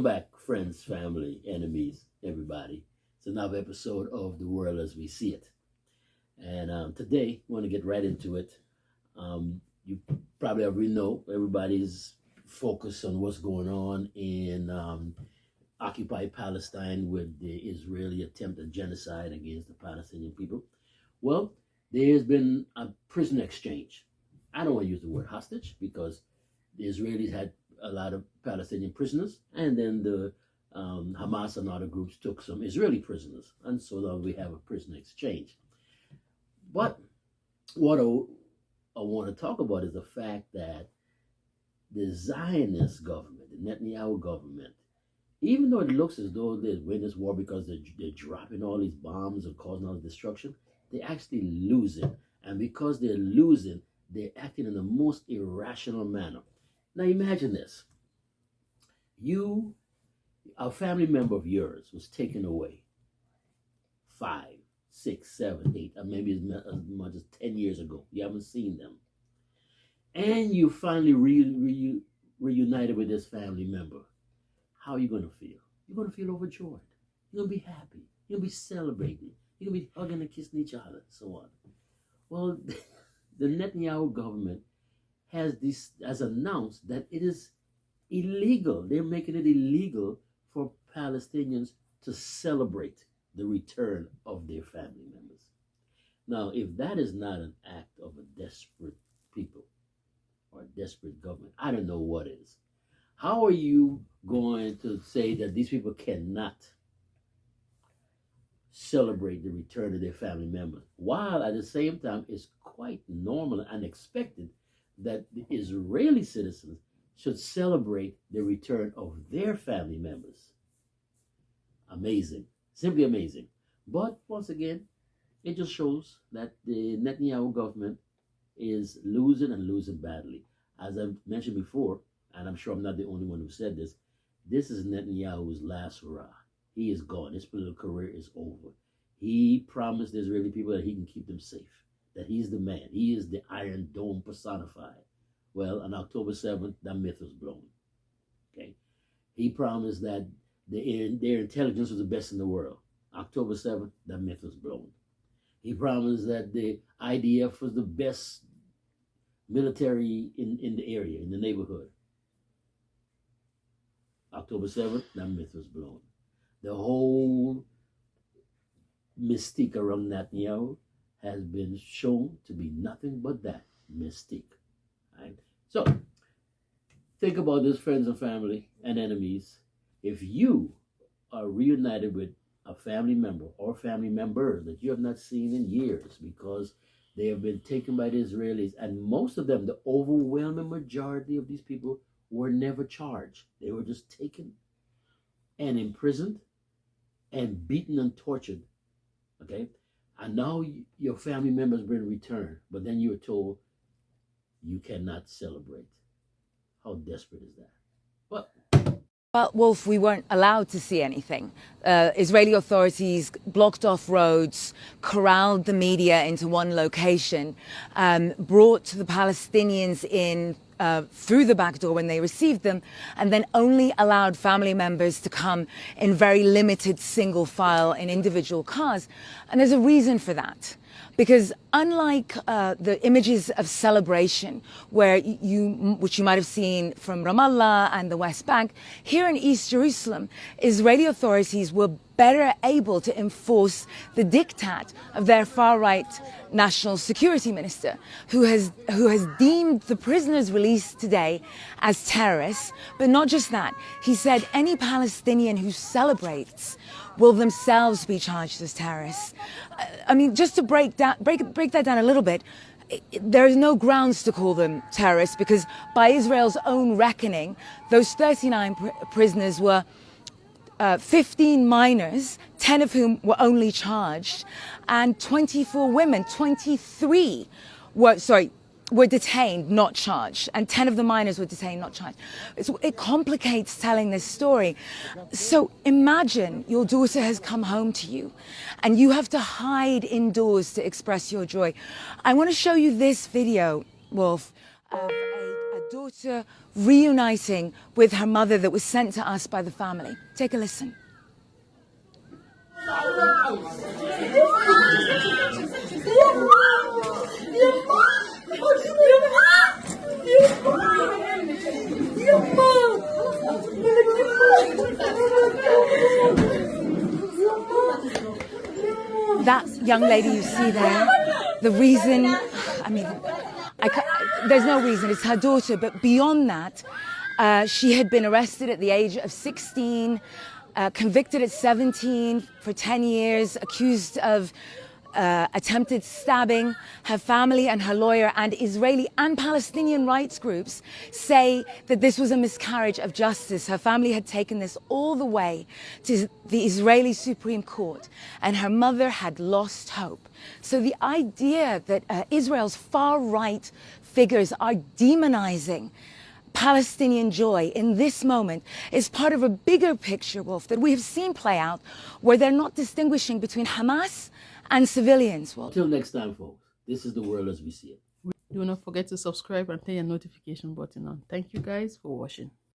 Welcome back, friends, family, enemies, everybody. It's another episode of The World as We See It. And today, I want to get right into it. You probably already know everybody's focused on what's going on in occupied Palestine with the Israeli attempt at genocide against the Palestinian people. Well, there's been a prisoner exchange. I don't want to use the word hostage because the Israelis had a lot of Palestinian prisoners, and then the Hamas and other groups took some Israeli prisoners, and so now we have a prisoner exchange. But what I want to talk about is the fact that the Zionist government, the Netanyahu government, even though it looks as though they're winning this war because they're dropping all these bombs and causing all this destruction, they're actually losing. And because they're losing, they're acting in the most irrational manner. Now imagine this. A family member of yours was taken away 5, 6, 7, 8, or maybe as much as 10 years ago. You haven't seen them. And you finally reunited with this family member. How are you going to feel? You're going to feel overjoyed. You're going to be happy. You're going to be celebrating. You're going to be hugging and kissing each other, and so on. Well, the Netanyahu government has announced that it is illegal. They're making it illegal for Palestinians to celebrate the return of their family members. Now, if that is not an act of a desperate people or a desperate government, I don't know what is. How are you going to say that these people cannot celebrate the return of their family members, while at the same time it's quite normal and expected that the Israeli citizens should celebrate the return of their family members? Amazing, simply amazing. But once again, it just shows that the Netanyahu government is losing and losing badly. As I mentioned before, and I'm sure I'm not the only one who said this is Netanyahu's last hurrah. He is gone. His political career is over. He promised the Israeli people that he can keep them safe, that he's the man. He is the Iron Dome personified. Well, on October 7th, that myth was blown. Okay, he promised that their intelligence was the best in the world. October 7th, that myth was blown. He promised that the IDF was the best military in the area, in the neighborhood. October 7th, that myth was blown. The whole mystique around Netanyahu has been shown to be nothing but that, mystique. Right? So, think about this, friends and family and enemies. If you are reunited with a family member or family members that you have not seen in years because they have been taken by the Israelis, and most of them, the overwhelming majority of these people, were never charged. They were just taken and imprisoned and beaten and tortured. Okay? And now your family members been returned, but then you were told you cannot celebrate. How desperate is that? Well, Wolf, we weren't allowed to see anything. Israeli authorities blocked off roads, corralled the media into one location, brought the Palestinians in through the back door when they received them, and then only allowed family members to come in very limited single file in individual cars. And there's a reason for that. Because unlike the images of celebration, which you might have seen from Ramallah and the West Bank, here in East Jerusalem, Israeli authorities were better able to enforce the diktat of their far-right national security minister, who has deemed the prisoners released today as terrorists. But not just that, he said any Palestinian who celebrates will themselves be charged as terrorists. I mean, just to break that down a little bit, there is no grounds to call them terrorists because by Israel's own reckoning, those 39 prisoners were 15 minors, 10 of whom were only charged, and 24 women, 23 were detained, not charged, and 10 of the minors were detained, not charged. It complicates telling this story. So imagine your daughter has come home to you and you have to hide indoors to express your joy. I want to show you this video, Wolf, of a daughter reuniting with her mother that was sent to us by the family. Take a listen. That young lady you see there, the reason, there's no reason, it's her daughter, but beyond that, she had been arrested at the age of 16, convicted at 17 for 10 years, accused of attempted stabbing. Her family and her lawyer and Israeli and Palestinian rights groups say that this was a miscarriage of justice. Her family had taken this all the way to the Israeli Supreme Court, and her mother had lost hope. So the idea that Israel's far-right figures are demonizing Palestinian joy in this moment is part of a bigger picture, Wolf, that we have seen play out, where they're not distinguishing between Hamas and civilians. Wolf. Until next time, folks, this is the world as we see it. Do not forget to subscribe and turn your notification button on. Thank you guys for watching.